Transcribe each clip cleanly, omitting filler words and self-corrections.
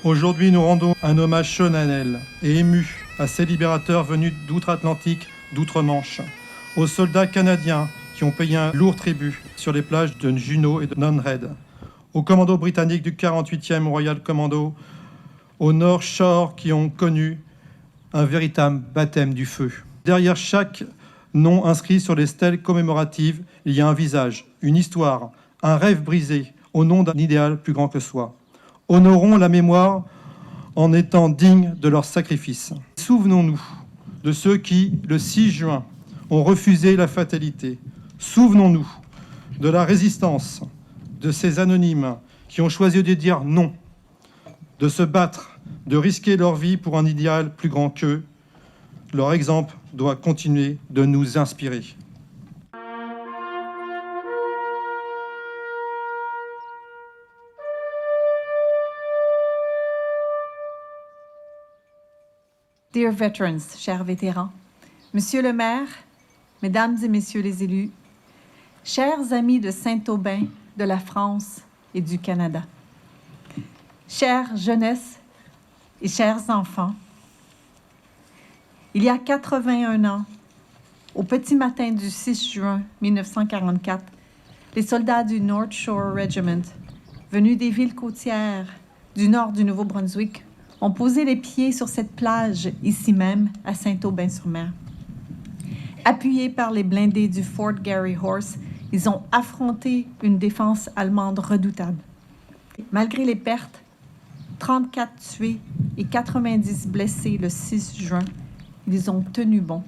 Aujourd'hui, nous rendons un hommage solennel et ému à ces libérateurs venus d'outre-Atlantique, d'outre-Manche, aux soldats canadiens qui ont payé un lourd tribut sur les plages de Juno et de Nunhead, aux commandos britanniques du 48e Royal Commando, au North Shore qui ont connu un véritable baptême du feu. Derrière chaque nom inscrit sur les stèles commémoratives, il y a un visage, une histoire, un rêve brisé au nom d'un idéal plus grand que soi. Honorons la mémoire en étant dignes de leur sacrifice. Souvenons-nous de ceux qui, le 6 juin, ont refusé la fatalité. Souvenons-nous de la résistance de ces anonymes qui ont choisi de dire non, de se battre, de risquer leur vie pour un idéal plus grand qu'eux. Leur exemple doit continuer de nous inspirer. Dear veterans, chers vétérans, Monsieur le maire, Mesdames et Messieurs les élus, chers amis de Saint-Aubin, de la France et du Canada, chère jeunesse et chers enfants, il y a 81 ans, au petit matin du 6 juin 1944, les soldats du North Shore Regiment, venus des villes côtières du nord du Nouveau-Brunswick, ont posé les pieds sur cette plage, ici même, à Saint-Aubin-sur-Mer. Appuyés par les blindés du Fort Garry Horse, ils ont affronté une défense allemande redoutable. Malgré les pertes, 34 tués et 90 blessés le 6 juin, ils ont tenu bon.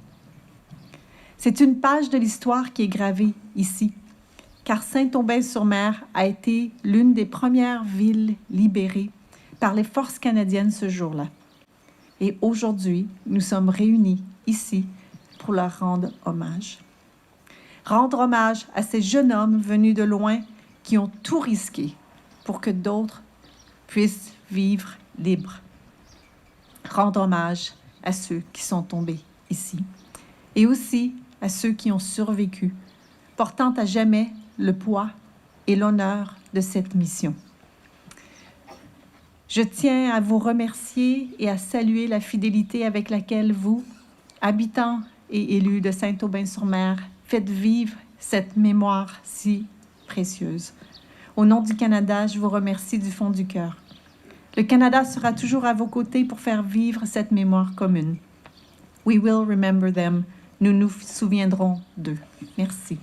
C'est une page de l'histoire qui est gravée ici, car Saint-Aubin-sur-Mer a été l'une des premières villes libérées par les forces canadiennes ce jour-là. Et aujourd'hui, nous sommes réunis ici pour leur rendre hommage. Rendre hommage à ces jeunes hommes venus de loin qui ont tout risqué pour que d'autres puissent vivre libres. Rendre hommage à ceux qui sont tombés ici et aussi à ceux qui ont survécu, portant à jamais le poids et l'honneur de cette mission. Je tiens à vous remercier et à saluer la fidélité avec laquelle vous, habitants et élus de Saint-Aubin-sur-Mer, faites vivre cette mémoire si précieuse. Au nom du Canada, je vous remercie du fond du cœur. Le Canada sera toujours à vos côtés pour faire vivre cette mémoire commune. We will remember them. Nous nous souviendrons d'eux. Merci.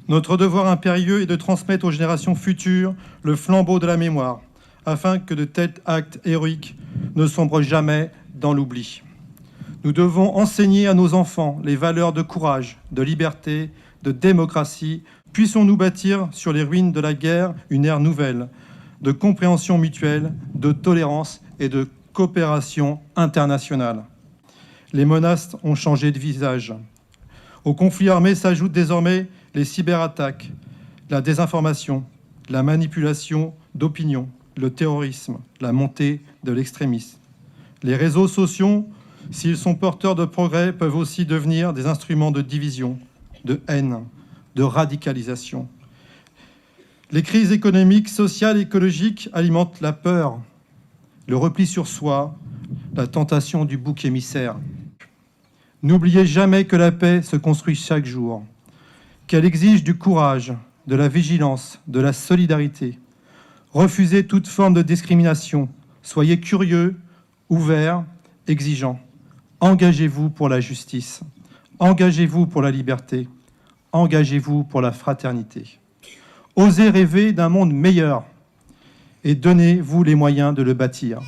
Notre devoir impérieux est de transmettre aux générations futures le flambeau de la mémoire, afin que de tels actes héroïques ne sombrent jamais dans l'oubli. Nous devons enseigner à nos enfants les valeurs de courage, de liberté, de démocratie. Puissions-nous bâtir sur les ruines de la guerre une ère nouvelle, de compréhension mutuelle, de tolérance et de coopération internationale. Les menaces ont changé de visage. Au conflit armé s'ajoutent désormais les cyberattaques, la désinformation, la manipulation d'opinion, le terrorisme, la montée de l'extrémisme. Les réseaux sociaux, s'ils sont porteurs de progrès, peuvent aussi devenir des instruments de division, de haine, de radicalisation. Les crises économiques, sociales et écologiques alimentent la peur, le repli sur soi, la tentation du bouc émissaire. N'oubliez jamais que la paix se construit chaque jour, qu'elle exige du courage, de la vigilance, de la solidarité. Refusez toute forme de discrimination. Soyez curieux, ouverts, exigeants. Engagez-vous pour la justice. Engagez-vous pour la liberté. Engagez-vous pour la fraternité. Osez rêver d'un monde meilleur et donnez-vous les moyens de le bâtir.